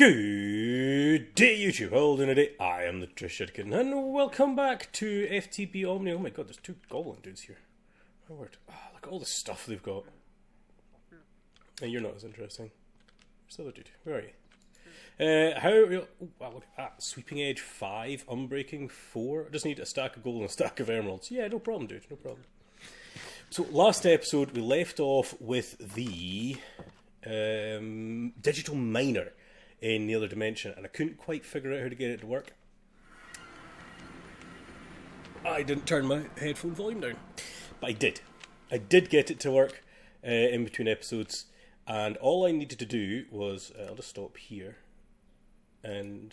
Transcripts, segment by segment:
Good day, YouTube. All in a day. I am the Trishitkin, and welcome back to FTB Omnia. Oh my god, there's two goblin dudes here. My word. Oh, look at all the stuff they've got. And you're not as interesting. Where's the other dude? Where are you? Oh, wow, look at that. Sweeping Edge 5, Unbreaking 4. I just need a stack of gold and a stack of emeralds. Yeah, no problem, dude. No problem. So, last episode, we left off with the digital miner in the other dimension, and I couldn't quite figure out how to get it to work. I didn't turn my headphone volume down, but I did. I did get it to work in between episodes, and all I needed to do was, I'll just stop here and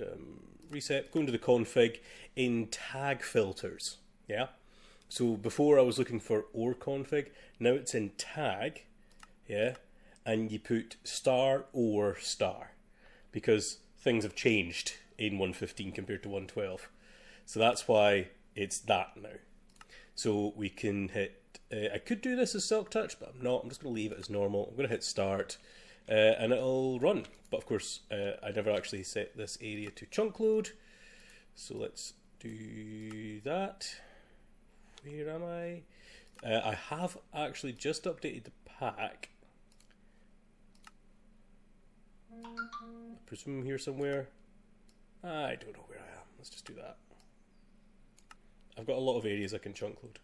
reset, go into the config in tag filters, yeah? So before I was looking for ore config, now it's in tag, yeah? And you put star ore star, because things have changed in 1.15 compared to 1.12. So that's why it's that now. So we can hit, I could do this as Silk Touch, but I'm not. I'm just going to leave it as normal. I'm going to hit start, and it'll run. But of course, I never actually set this area to chunk load. So let's do that. Where am I? I have actually just updated the pack. I presume here somewhere. I don't know where I am. Let's just do that. I've got a lot of areas I can chunk load.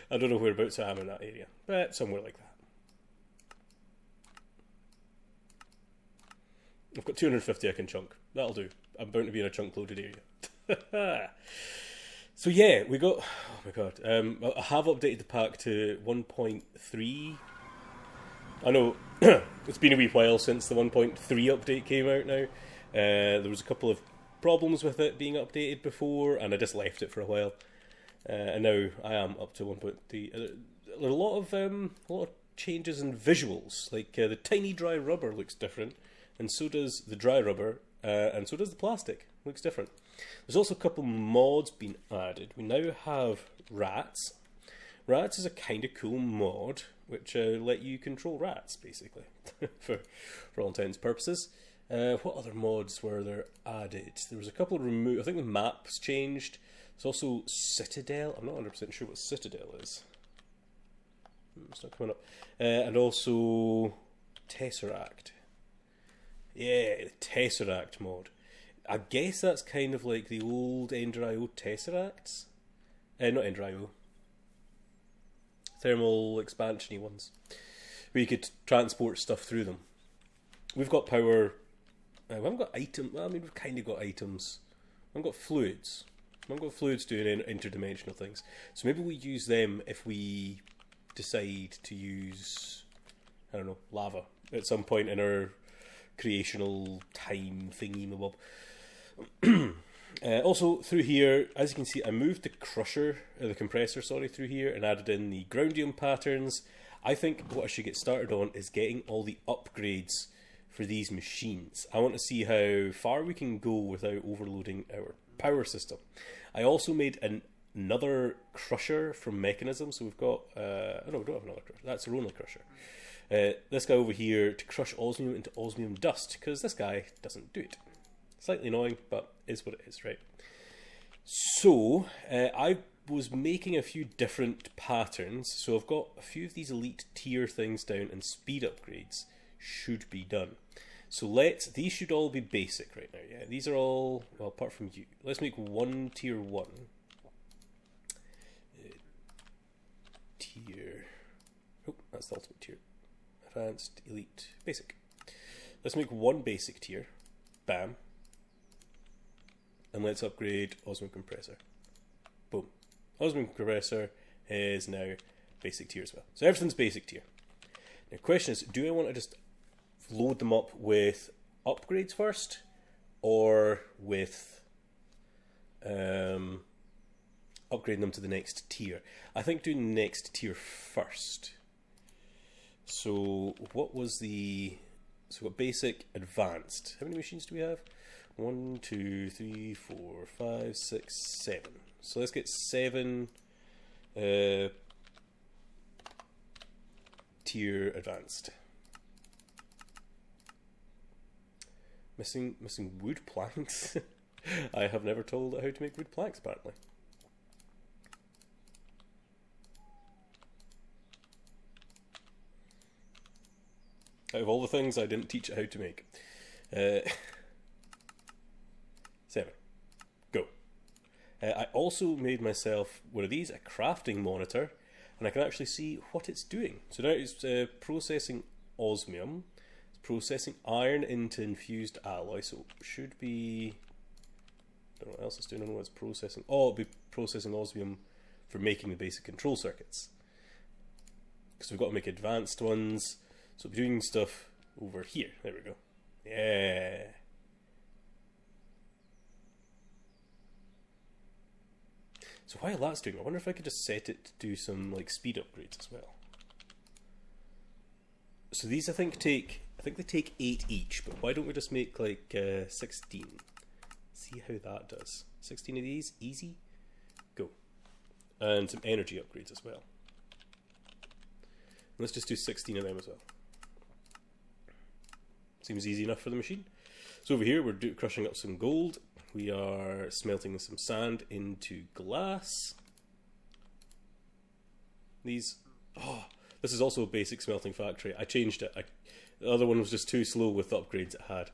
I don't know whereabouts I am in that area, but somewhere like that. I've got 250 I can chunk. That'll do. I'm bound to be in a chunk loaded area. So yeah, we got... Oh my god. I have updated the pack to 1.3. I know it's been a wee while since the 1.3 update came out now. There was a couple of problems with it being updated before, and I just left it for a while. And now I am up to 1.3. A lot of changes in visuals. Like the tiny dry rubber looks different, and so does the dry rubber, and so does the plastic. Looks different. There's also a couple mods been added. We now have rats. Rats is a kind of cool mod which let you control rats, basically, for all intents and purposes. What other mods were there added? There was a couple removed. I think the maps changed. There's also Citadel. I'm not 100% sure what Citadel is. It's not coming up. And also Tesseract. Yeah, the Tesseract mod. I guess that's kind of like the old Ender.io Tesseracts. Not Ender.io. Thermal expansion-y ones, where you could transport stuff through them. We've got power. We haven't got items. Well, I mean, we've kind of got items. We haven't got fluids. We haven't got fluids doing interdimensional things. So maybe we use them if we decide to use, I don't know, lava at some point in our creational time thingy-mabob. Also through here, as you can see, I moved the compressor, through here, and added in the groundium patterns. I think what I should get started on is getting all the upgrades for these machines. I want to see how far we can go without overloading our power system. I also made another crusher from Mechanism, so we've got, oh no, we don't have another crusher, that's our only crusher. This guy over here to crush osmium into osmium dust, because this guy doesn't do it. Slightly annoying, but is what it is, right? So, I was making a few different patterns. So I've got a few of these elite tier things down, and speed upgrades should be done. So these should all be basic right now, yeah? These are all, well, apart from you. Let's make one tier 1. Oh, that's the ultimate tier. Advanced, elite, basic. Let's make one basic tier. Bam. And let's upgrade Osmium Compressor. Boom. Osmium Compressor is now basic tier as well. So everything's basic tier. Now the question is, do I want to just load them up with upgrades first, or with upgrading them to the next tier? I think doing the next tier first. So what was the... So we've got basic, advanced. How many machines do we have? 1, 2, 3, 4, 5, 6, 7. So let's get 7 tier advanced. Missing wood planks. I have never told it how to make wood planks, apparently. Out of all the things I didn't teach it how to make. 7. Go. I also made myself one of these, a crafting monitor, and I can actually see what it's doing. So now it's processing osmium, it's processing iron into infused alloy, so it should be... I don't know what else it's doing, I don't know what it's processing. Oh, it'll be processing osmium for making the basic control circuits. Because we've got to make advanced ones, so we'll be doing stuff over here. There we go. Yeah. So while that's doing, I wonder if I could just set it to do some like speed upgrades as well. So these I think they take 8 each, but why don't we just make like 16? See how that does. 16 of these, easy. Go. And some energy upgrades as well. Let's just do 16 of them as well. Seems easy enough for the machine. So over here we're crushing up some gold. We are smelting some sand into glass. These... Oh, this is also a basic smelting factory. I changed it. The other one was just too slow with the upgrades it had.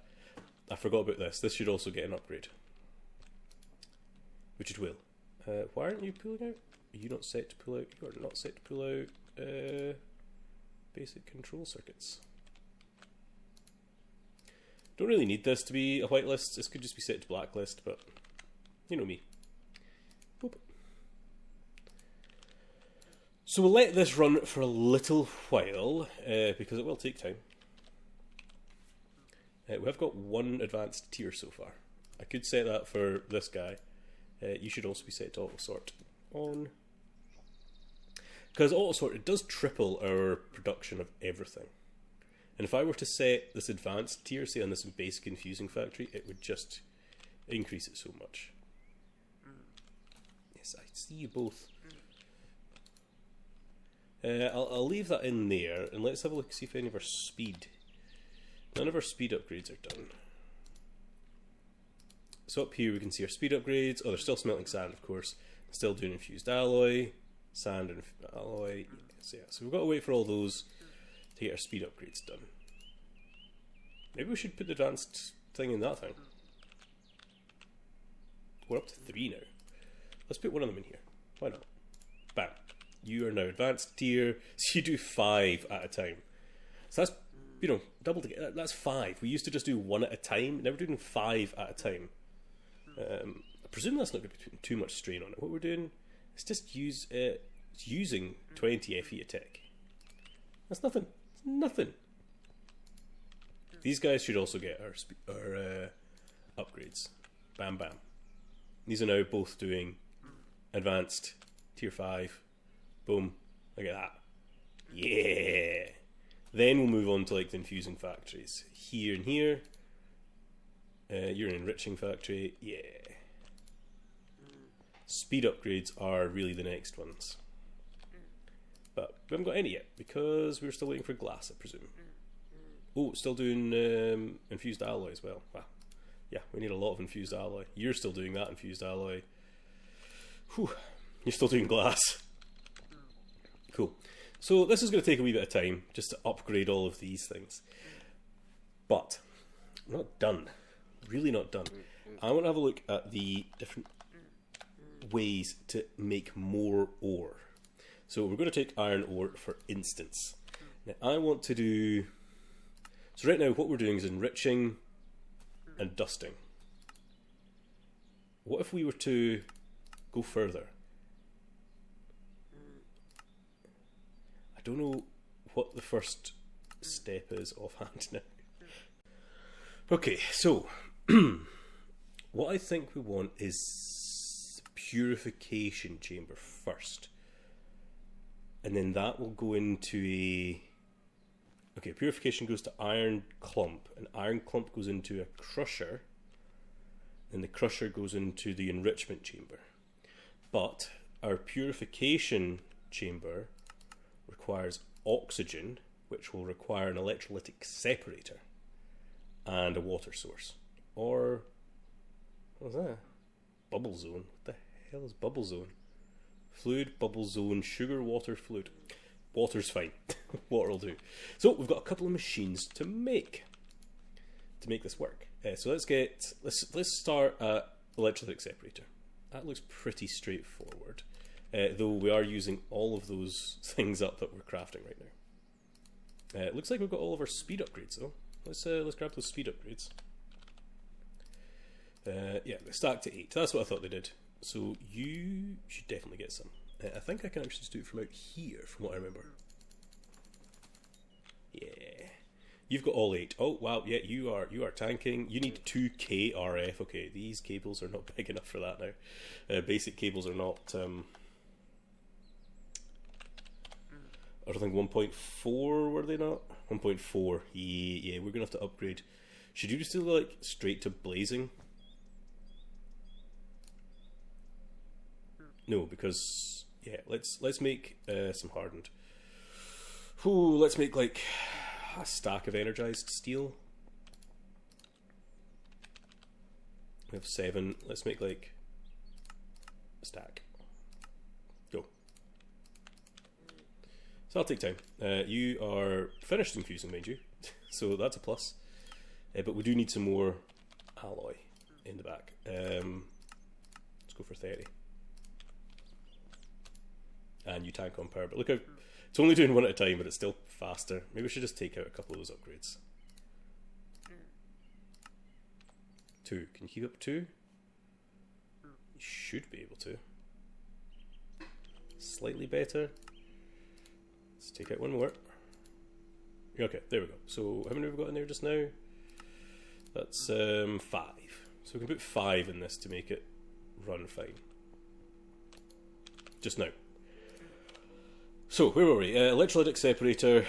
I forgot about this. This should also get an upgrade. Which it will. Why aren't you pulling out? Are you not set to pull out? You are not set to pull out basic control circuits. Don't really need this to be a whitelist. This could just be set to blacklist, but you know me. Boop. So we'll let this run for a little while because it will take time. We have got 1 advanced tier so far. I could set that for this guy. You should also be set to auto sort on. Because auto sort, it does triple our production of everything. And if I were to set this advanced tier, say on this basic infusing factory, it would just increase it so much. Yes, I see you both. I'll leave that in there, and let's have a look, see if any of our speed... None of our speed upgrades are done. So up here we can see our speed upgrades. Oh, they're still smelting sand, of course. Still doing infused alloy, sand and alloy. So yeah, so we've got to wait for all those to get our speed upgrades done. Maybe we should put the advanced thing in that thing. We're up to 3 now. Let's put one of them in here. Why not? Bam. You are now advanced tier. So you do 5 at a time. So that's, you know, double together. That's 5. We used to just do 1 at a time. Now we're doing 5 at a time. I presume that's not going to be putting too much strain on it. What we're doing is just using 20 FE attack. That's nothing. It's nothing. These guys should also get our upgrades. Bam, bam. These are now both doing advanced tier 5. Boom. Look at that. Yeah. Then we'll move on to like the infusing factories. Here and here. You're an enriching factory. Yeah. Speed upgrades are really the next ones. But we haven't got any yet because we're still waiting for glass, I presume. Oh, still doing infused alloy as well. Wow. Yeah, we need a lot of infused alloy. You're still doing that infused alloy. Whew. You're still doing glass. Cool. So this is going to take a wee bit of time just to upgrade all of these things. But I'm not done. Really not done. I want to have a look at the different ways to make more ore. So we're going to take iron ore for instance. Now I want to do... So right now what we're doing is enriching and dusting. What if we were to go further? I don't know what the first step is offhand now. Okay, so what I think we want is Purification Chamber first. And then that will go into a... Okay, purification goes to iron clump, and iron clump goes into a crusher, and the crusher goes into the enrichment chamber. But our purification chamber requires oxygen, which will require an electrolytic separator. and a water source. Or, what was that? Bubble zone. What the hell is bubble zone? Fluid, bubble zone, sugar, water, fluid. Water's fine. Water will do. So we've got a couple of machines to make this work. So let's start at electrolytic separator. That looks pretty straightforward, though we are using all of those things up that we're crafting right now. It looks like we've got all of our speed upgrades though. Let's grab those speed upgrades. Yeah, they stacked to 8. That's what I thought they did. So you should definitely get some. I think I can actually just do it from out here, from what I remember. Yeah, you've got all 8. Oh wow, yeah, you are tanking. You need 2K RF. Okay, these cables are not big enough for that now. Basic cables are not. I don't think 1.4 were they not? 1.4. Yeah, we're gonna have to upgrade. Should you just do like straight to blazing? No, because yeah, let's make some hardened. Ooh, let's make like a stack of energized steel. We have 7. Let's make like a stack. Go. So that'll take time. You are finished infusing, mind you, so that's a plus. But we do need some more alloy in the back. Let's go for 30. And you tank on power, but look how it's only doing one at a time, but it's still faster. Maybe we should just take out a couple of those upgrades. 2. Can you keep up 2? You should be able to. Slightly better. Let's take out one more. Okay, there we go. So how many have we got in there just now? That's 5. So we can put 5 in this to make it run fine. Just now. So, where were we? Electrolytic separator.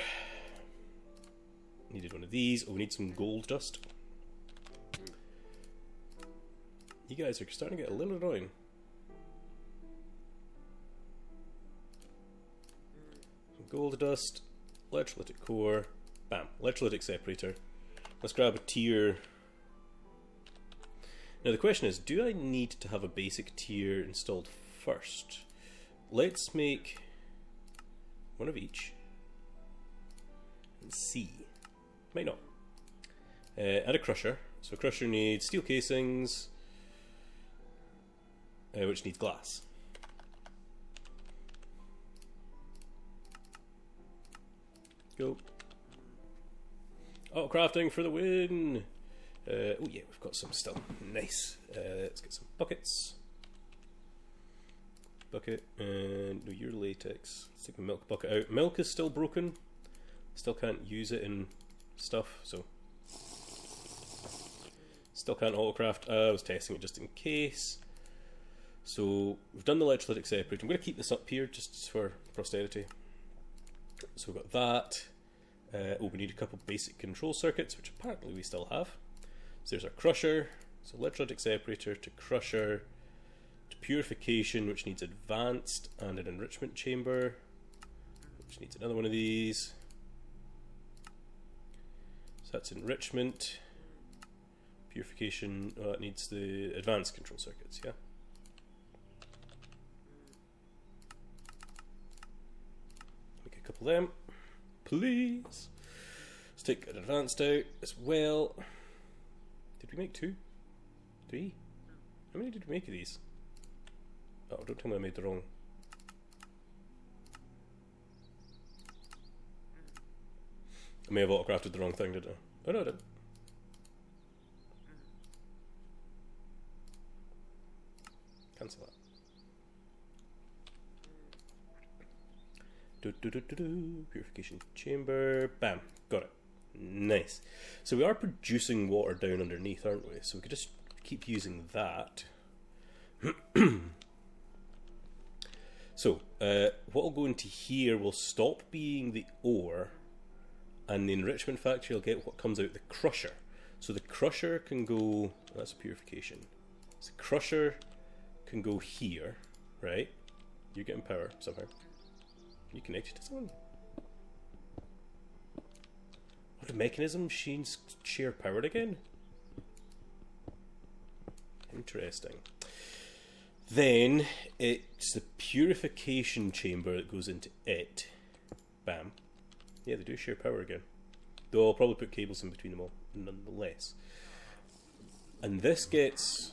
Needed one of these. Oh, we need some gold dust. You guys are starting to get a little annoying. Gold dust, electrolytic core, bam, electrolytic separator. Let's grab a tier. Now the question is, do I need to have a basic tier installed first? Let's make one of each and see. Might not. Add a crusher. So crusher needs steel casings, which needs glass. Go. Auto crafting for the win. Oh yeah, we've got some still. Nice. Let's get some buckets. Bucket, and no, your latex. Let's take the milk bucket out. Milk is still broken. Still can't use it in stuff, so still can't autocraft. I was testing it just in case. So we've done the electrolytic separator. I'm going to keep this up here just for posterity. So we've got that. Oh, we need a couple basic control circuits, which apparently we still have. So there's our crusher. So electrolytic separator to crusher to purification, which needs advanced, and an enrichment chamber, which needs another one of these. So that's enrichment. Purification, it needs the advanced control circuits, yeah. Make a couple of them, please. Let's take an advanced out as well. Did we make 2? 3? How many did we make of these? Oh, don't tell me I made the wrong. I may have autocrafted the wrong thing, did I? Oh no, I didn't. Cancel that. Purification chamber. Bam. Got it. Nice. So we are producing water down underneath, aren't we? So we could just keep using that. So what will go into here will stop being the ore, and the enrichment factory will get what comes out the crusher. So the crusher can go, that's purification. So the crusher can go here, right? You're getting power somehow. You connected to someone? What a mechanism? Machines share power again? Interesting. Then it's the Purification Chamber that goes into it. Bam. Yeah, they do share power again. Though I'll probably put cables in between them all, nonetheless. And this gets...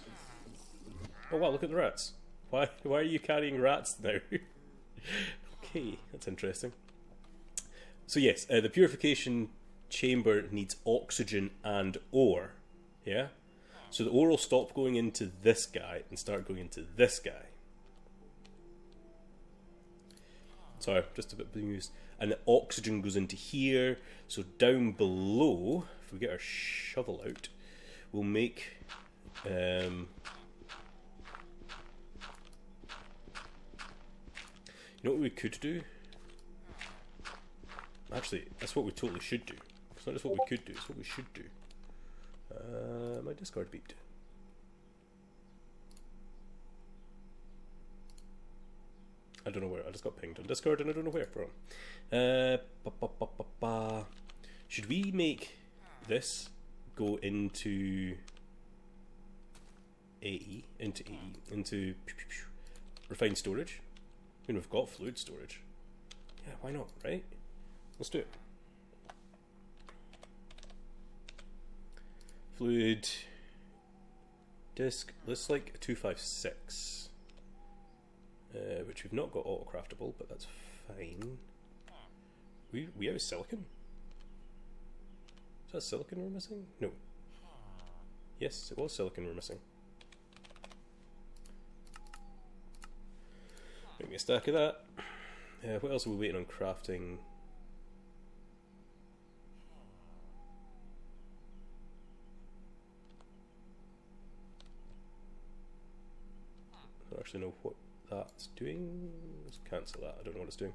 Oh wow, look at the rats. Why are you carrying rats now? Okay, that's interesting. So yes, the Purification Chamber needs oxygen and ore. Yeah? So the ore will stop going into this guy and start going into this guy. Sorry, just a bit bemused. And the oxygen goes into here. So down below, if we get our shovel out, we'll make... you know what we could do? Actually, that's what we totally should do. It's not just what we could do, it's what we should do. My Discord beeped. I don't know where. I just got pinged on Discord and I don't know where from. Should we make this go into AE? Into refined storage? I mean, we've got fluid storage. Yeah, why not, right? Let's do it. Fluid disk. Let's like a 256, which we've not got auto craftable, but that's fine. We have silicon. Is that silicon we're missing? No. Yes, it was silicon we're missing. Make me a stack of that. What else are we waiting on crafting? I don't actually know what that's doing. Let's cancel that. I don't know what it's doing.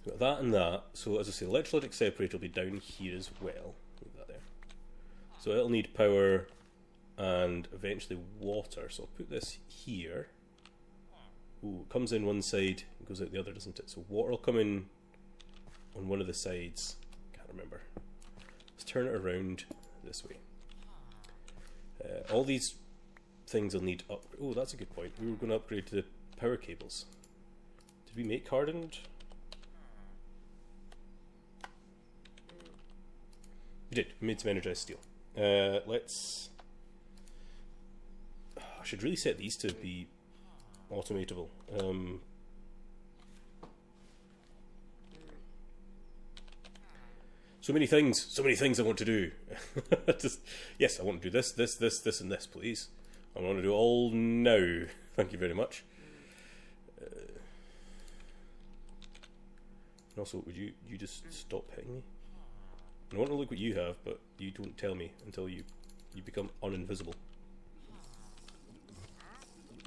Got that and that. So as I say, electrolytic separator will be down here as well. Leave that there. So it'll need power and eventually water. So I'll put this here. Ooh, it comes in one side and goes out the other, doesn't it? So water will come in on one of the sides. Can't remember. Let's turn it around this way. All these things will need up. Oh, that's a good point. We were going to upgrade to the power cables. Did we make hardened? We did. We made some energized steel. Let's... I should really set these to be automatable. So many things I want to do. Just, yes, I want to do this, and this, please. I want to do it all now. Thank you very much. And also, would you just stop hitting me? I want to look what you have, but you don't tell me until you become uninvisible.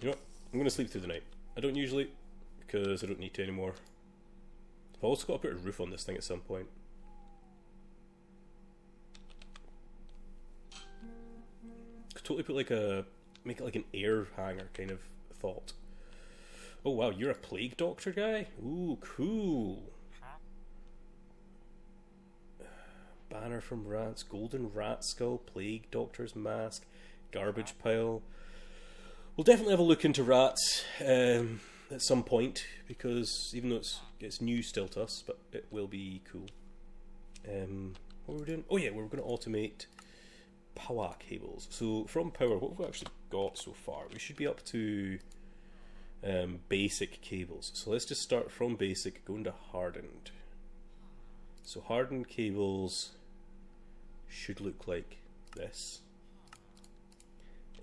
You know what? I'm going to sleep through the night. I don't usually, because I don't need to anymore. I've also got to put a roof on this thing at some point. Could totally put like make it like an air hanger kind of thought. Oh wow, you're a plague doctor guy? Ooh, cool. Banner from rats, golden rat skull, plague doctor's mask, garbage pile. We'll definitely have a look into rats at some point, because even though it's new still to us, but it will be cool. What were we doing? Oh yeah, we're going to automate power cables. So from power, what have we actually got so far? We should be up to basic cables. So let's just start from basic, go into hardened. So hardened cables should look like this,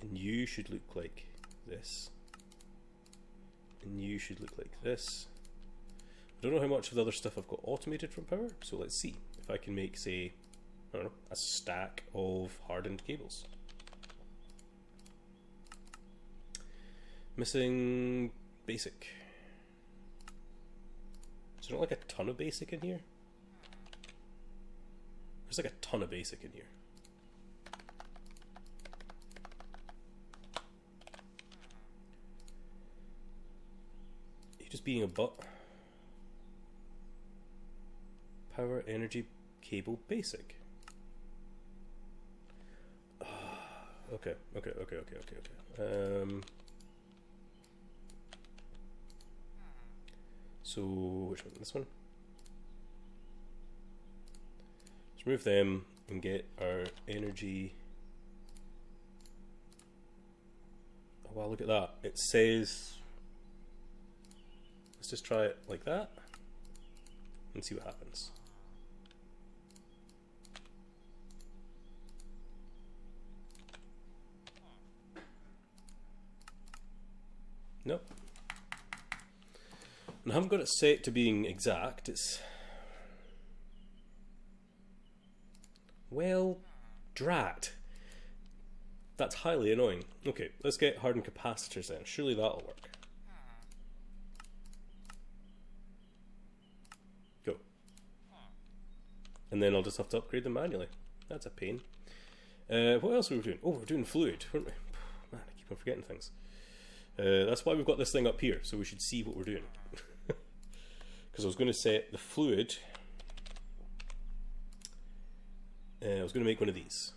and you should look like this, and you should look like this. I don't know how much of the other stuff I've got automated from power, so let's see if I can make, say, I don't know, a stack of hardened cables. Missing basic. Is there not like a ton of basic in here? There's like a ton of basic in here. You're just being a butt. Power energy cable basic. Okay. So which one? This one. Let's remove them and get our energy. Oh wow! Look at that. It says. Let's just try it like that and see what happens. Nope. And I haven't got it set to being exact. It's well, drat. That's highly annoying. Okay, let's get hardened capacitors then. Surely that'll work. Go. And then I'll just have to upgrade them manually. That's a pain. What else were we doing? Oh, we're doing fluid, weren't we? Man, I keep on forgetting things. That's why we've got this thing up here, so we should see what we're doing. Because I was going to set the fluid. I was going to make one of these.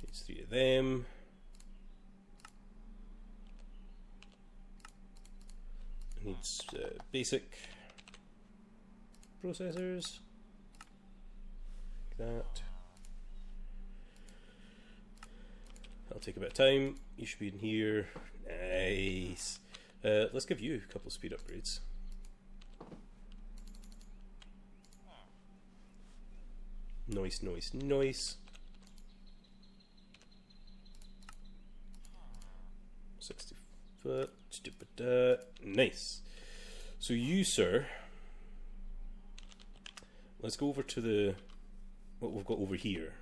Needs 3 of them. Needs basic processors. Like that. That'll take a bit of time. You should be in here. Nice. Let's give you a couple of speed upgrades. Nice, nice, nice. 60 foot. Nice. So you, sir, let's go over to the what we've got over here.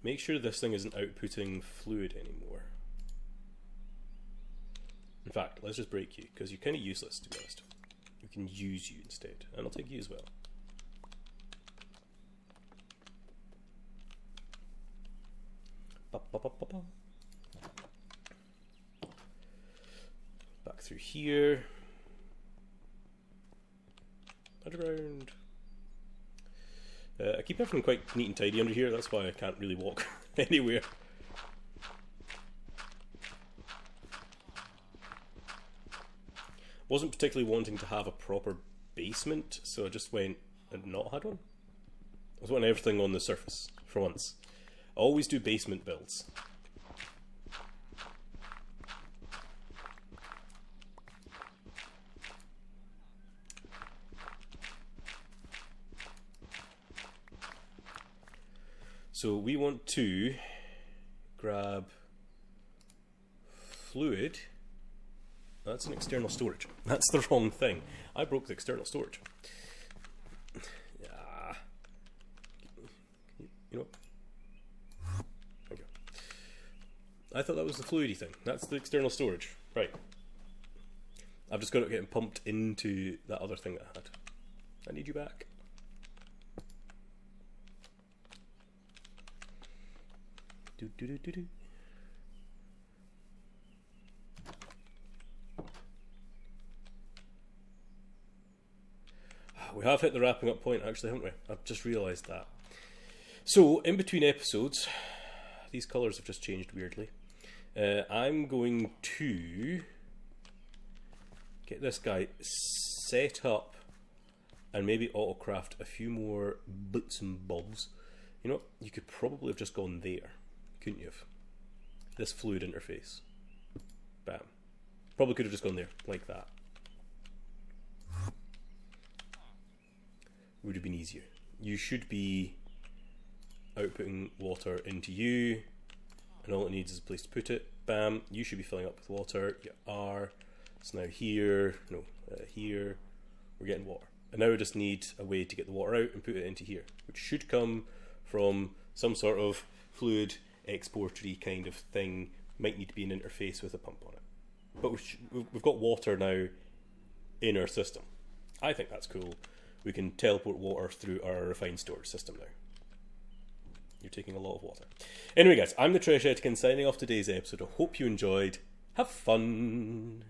Make sure this thing isn't outputting fluid anymore. In fact, let's just break you, because you're kind of useless, to be honest. We can use you instead, and I'll take you as well. Back through here. Underground. I keep everything quite neat and tidy under here, that's why I can't really walk anywhere. Wasn't particularly wanting to have a proper basement, so I just went and not had one. I was wanting everything on the surface, for once. I always do basement builds. So we want to grab fluid. That's an external storage. That's the wrong thing. I broke the external storage. Yeah. You know what? There we go. I thought that was the fluidy thing. That's the external storage. Right. I've just got it getting pumped into that other thing that I had. I need you back. Do do do do do. We have hit the wrapping up point, actually, haven't we? I've just realised that. So, in between episodes, these colours have just changed weirdly. I'm going to get this guy set up and maybe autocraft a few more bits and bobs. You know, you could probably have just gone there, couldn't you have? This fluid interface. Bam. Probably could have just gone there, like that. Would have been easier. You should be outputting water into you, and all it needs is a place to put it. Bam. You should be filling up with water. You are. It's now here. No, here. We're getting water. And now we just need a way to get the water out and put it into here, which should come from some sort of fluid exportery kind of thing. Might need to be an interface with a pump on it. But we've got water now in our system. I think that's cool. we can teleport water through our refined storage system now. You're taking a lot of water. Anyway, guys, I'm the Treasure Etiquette signing off today's episode. I hope you enjoyed. Have fun.